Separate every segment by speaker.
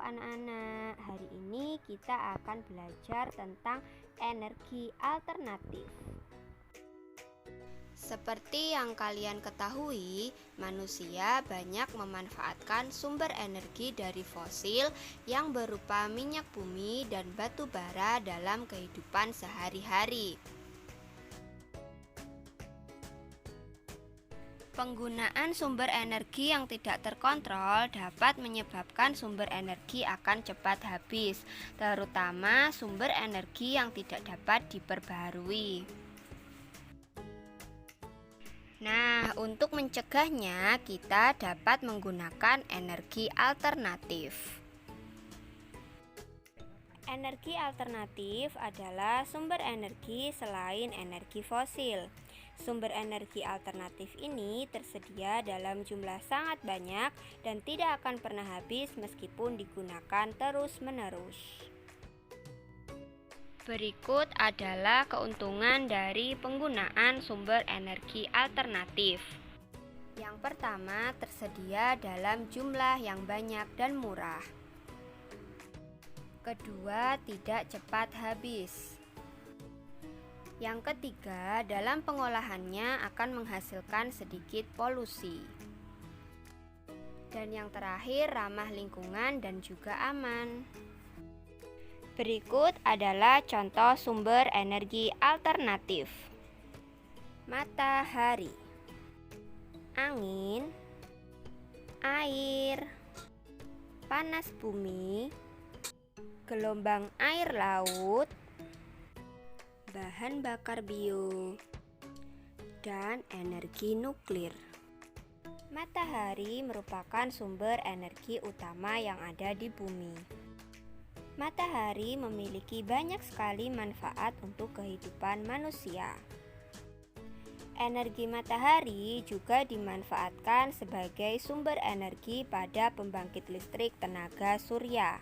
Speaker 1: anak-anak, hari ini kita akan belajar tentang energi alternatif. Seperti yang kalian ketahui, manusia banyak memanfaatkan sumber energi dari fosil yang berupa minyak bumi dan batu bara dalam kehidupan sehari-hari. Penggunaan sumber energi yang tidak terkontrol dapat menyebabkan sumber energi akan cepat habis, terutama sumber energi yang tidak dapat diperbaharui. Nah, untuk mencegahnya, kita dapat menggunakan energi alternatif. Energi alternatif adalah sumber energi selain energi fosil. Sumber energi alternatif ini tersedia dalam jumlah sangat banyak dan tidak akan pernah habis meskipun digunakan terus-menerus. Berikut adalah keuntungan dari penggunaan sumber energi alternatif. Yang pertama, tersedia dalam jumlah yang banyak dan murah. Kedua, tidak cepat habis. Yang ketiga, dalam pengolahannya akan menghasilkan sedikit polusi. Dan yang terakhir, ramah lingkungan dan juga aman. Berikut adalah contoh sumber energi alternatif. Matahari, angin, air, panas bumi, gelombang air laut, bahan bakar bio, dan energi nuklir. Matahari merupakan sumber energi utama yang ada di bumi. Matahari memiliki banyak sekali manfaat untuk kehidupan manusia. Energi matahari juga dimanfaatkan sebagai sumber energi pada pembangkit listrik tenaga surya.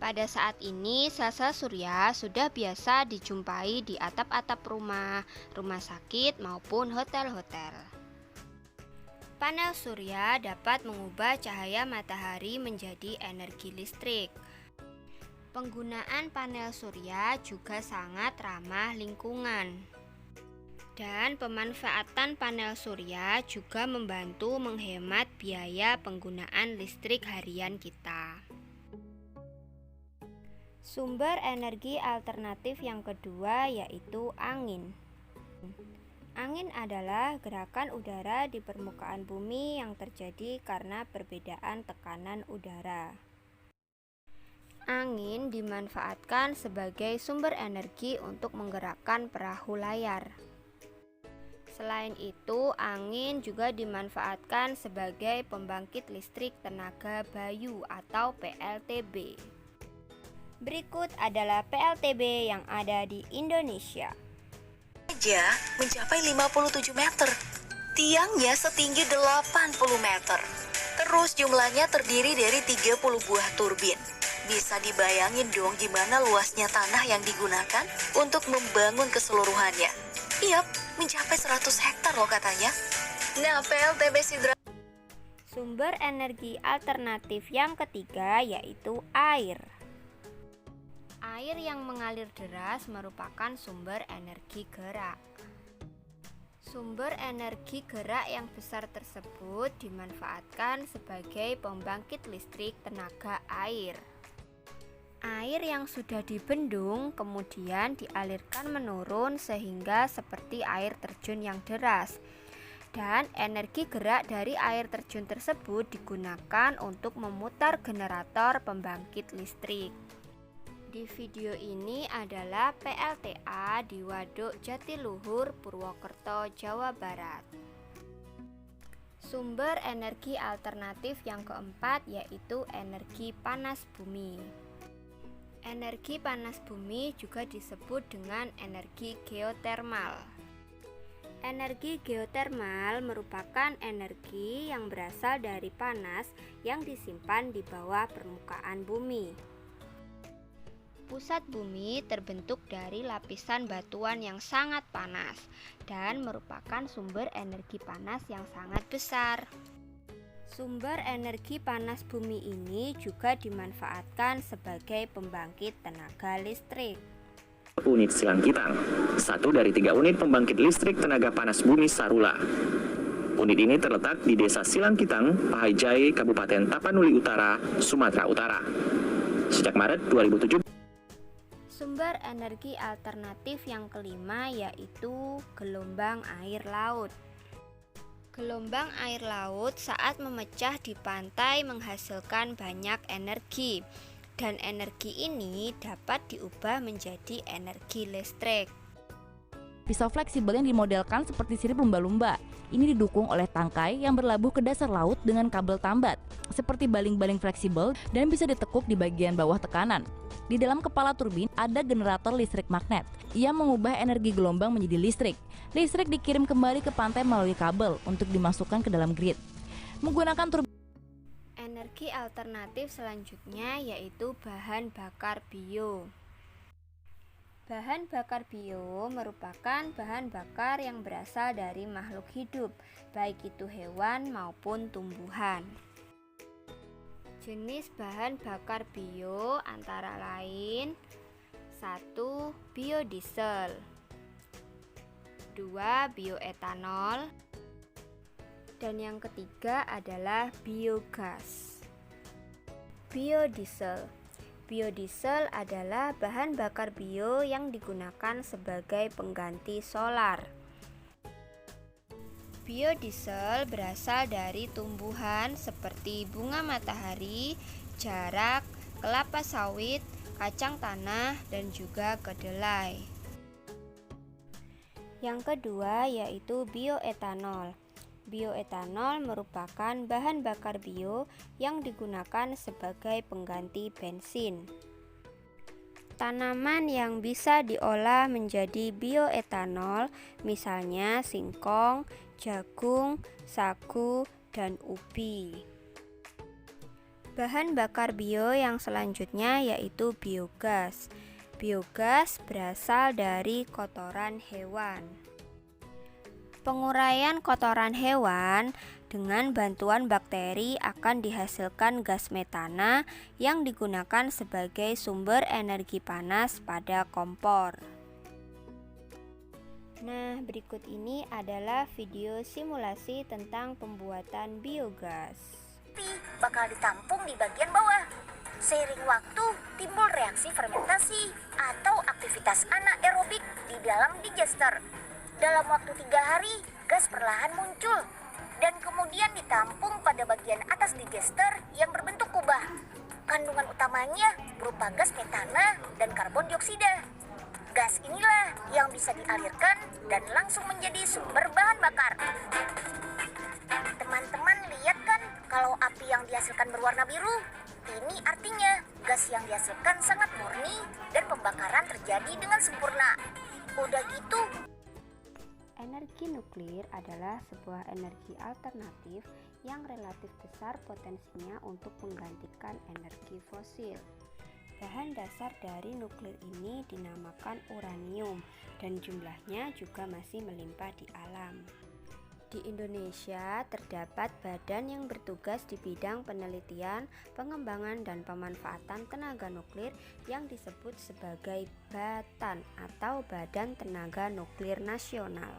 Speaker 1: Pada saat ini, sel-sel surya sudah biasa dijumpai di atap-atap rumah, rumah sakit, maupun hotel-hotel. Panel surya dapat mengubah cahaya matahari menjadi energi listrik. Penggunaan panel surya juga sangat ramah lingkungan. Dan pemanfaatan panel surya juga membantu menghemat biaya penggunaan listrik harian kita. Sumber energi alternatif yang kedua yaitu angin. Angin adalah gerakan udara di permukaan bumi yang terjadi karena perbedaan tekanan udara. Angin dimanfaatkan sebagai sumber energi untuk menggerakkan perahu layar. Selain itu, angin juga dimanfaatkan sebagai pembangkit listrik tenaga bayu atau PLTB. Berikut adalah PLTB yang ada di Indonesia.
Speaker 2: Saja mencapai 57 meter. Tiangnya setinggi 80 meter. Terus jumlahnya terdiri dari 30 buah turbin. Bisa dibayangin dong gimana luasnya tanah yang digunakan untuk membangun keseluruhannya. Yap, mencapai 100 hektar loh katanya. Nah, PLTB Sidra.
Speaker 1: Sumber energi alternatif yang ketiga yaitu air. Air yang mengalir deras merupakan sumber energi gerak. Sumber energi gerak yang besar tersebut dimanfaatkan sebagai pembangkit listrik tenaga air. Air yang sudah dibendung kemudian dialirkan menurun sehingga seperti air terjun yang deras. Dan energi gerak dari air terjun tersebut digunakan untuk memutar generator pembangkit listrik. Di video ini adalah PLTA di Waduk Jatiluhur, Purwokerto, Jawa Barat. Sumber energi alternatif yang keempat yaitu energi panas bumi. Energi panas bumi juga disebut dengan energi geotermal. Energi geotermal merupakan energi yang berasal dari panas yang disimpan di bawah permukaan bumi. Pusat bumi terbentuk dari lapisan batuan yang sangat panas dan merupakan sumber energi panas yang sangat besar. Sumber energi panas bumi ini juga dimanfaatkan sebagai pembangkit tenaga listrik.
Speaker 3: Unit Silangkitang, satu dari 3 unit pembangkit listrik tenaga panas bumi Sarula. Unit ini terletak di Desa Silangkitang, Pahajai, Kabupaten Tapanuli Utara, Sumatera Utara. Sejak Maret 2017.
Speaker 1: Sumber energi alternatif yang kelima yaitu gelombang air laut. Gelombang air laut saat memecah di pantai menghasilkan banyak energi, dan energi ini dapat diubah menjadi energi listrik.
Speaker 4: Pisau fleksibel yang dimodelkan seperti sirip lumba-lumba. Ini didukung oleh tangkai yang berlabuh ke dasar laut dengan kabel tambat, seperti baling-baling fleksibel dan bisa ditekuk di bagian bawah tekanan. Di dalam kepala turbin ada generator listrik magnet. Ia mengubah energi gelombang menjadi listrik. Listrik dikirim kembali ke pantai melalui kabel untuk dimasukkan ke dalam grid. Menggunakan turbin.
Speaker 1: Energi alternatif selanjutnya yaitu bahan bakar bio. Bahan bakar bio merupakan bahan bakar yang berasal dari makhluk hidup, baik itu hewan maupun tumbuhan. Jenis bahan bakar bio antara lain 1. Biodiesel, 2. Bioetanol, dan yang ketiga adalah biogas. Biodiesel. Biodiesel adalah bahan bakar bio yang digunakan sebagai pengganti solar. Biodiesel berasal dari tumbuhan seperti bunga matahari, jarak, kelapa sawit, kacang tanah, dan juga kedelai. Yang kedua yaitu bioetanol. Bioetanol merupakan bahan bakar bio yang digunakan sebagai pengganti bensin. Tanaman yang bisa diolah menjadi bioetanol misalnya singkong, jagung, sagu, dan ubi. Bahan bakar bio yang selanjutnya yaitu biogas. Biogas berasal dari kotoran hewan. Penguraian kotoran hewan dengan bantuan bakteri akan dihasilkan gas metana yang digunakan sebagai sumber energi panas pada kompor. Nah, berikut ini adalah video simulasi tentang pembuatan biogas.
Speaker 2: Bakal ditampung di bagian bawah. Seiring waktu timbul reaksi fermentasi atau aktivitas anaerobik di dalam digester. Dalam waktu 3 hari, gas perlahan muncul dan kemudian ditampung pada bagian atas digester yang berbentuk kubah. Kandungan utamanya berupa gas metana dan karbon dioksida. Gas inilah yang bisa dialirkan dan langsung menjadi sumber bahan bakar. Teman-teman lihat kan kalau api yang dihasilkan berwarna biru? Ini artinya gas yang dihasilkan sangat murni dan pembakaran terjadi dengan sempurna. Udah gitu,
Speaker 1: energi nuklir adalah sebuah energi alternatif yang relatif besar potensinya untuk menggantikan energi fosil. Bahan dasar dari nuklir ini dinamakan uranium dan jumlahnya juga masih melimpah di alam. Di Indonesia terdapat badan yang bertugas di bidang penelitian, pengembangan, dan pemanfaatan tenaga nuklir yang disebut sebagai BATN atau Badan Tenaga Nuklir Nasional.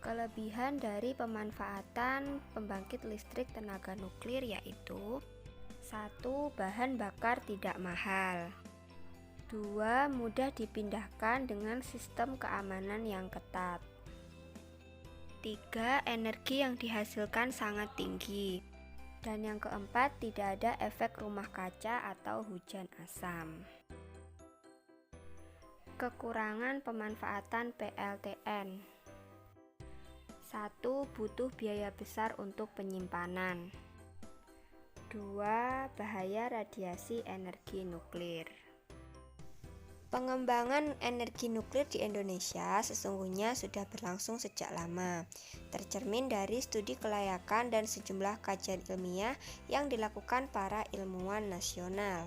Speaker 1: Kelebihan dari pemanfaatan pembangkit listrik tenaga nuklir yaitu 1. Bahan bakar tidak mahal, 2. Mudah dipindahkan dengan sistem keamanan yang ketat, 3. Energi yang dihasilkan sangat tinggi, dan yang keempat tidak ada efek rumah kaca atau hujan asam. Kekurangan pemanfaatan PLTN: 1. Butuh biaya besar untuk penyimpanan, 2. Bahaya radiasi energi nuklir. Pengembangan energi nuklir di Indonesia sesungguhnya sudah berlangsung sejak lama, tercermin dari studi kelayakan dan sejumlah kajian ilmiah yang dilakukan para ilmuwan nasional.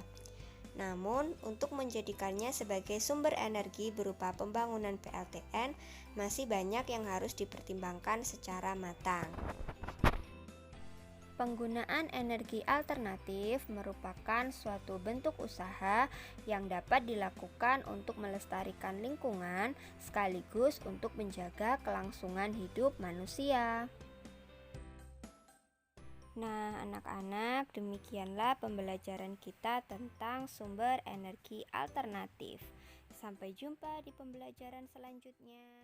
Speaker 1: Namun, untuk menjadikannya sebagai sumber energi berupa pembangunan PLTN, masih banyak yang harus dipertimbangkan secara matang. Penggunaan energi alternatif merupakan suatu bentuk usaha yang dapat dilakukan untuk melestarikan lingkungan sekaligus untuk menjaga kelangsungan hidup manusia. Nah, anak-anak, demikianlah pembelajaran kita tentang sumber energi alternatif. Sampai jumpa di pembelajaran selanjutnya.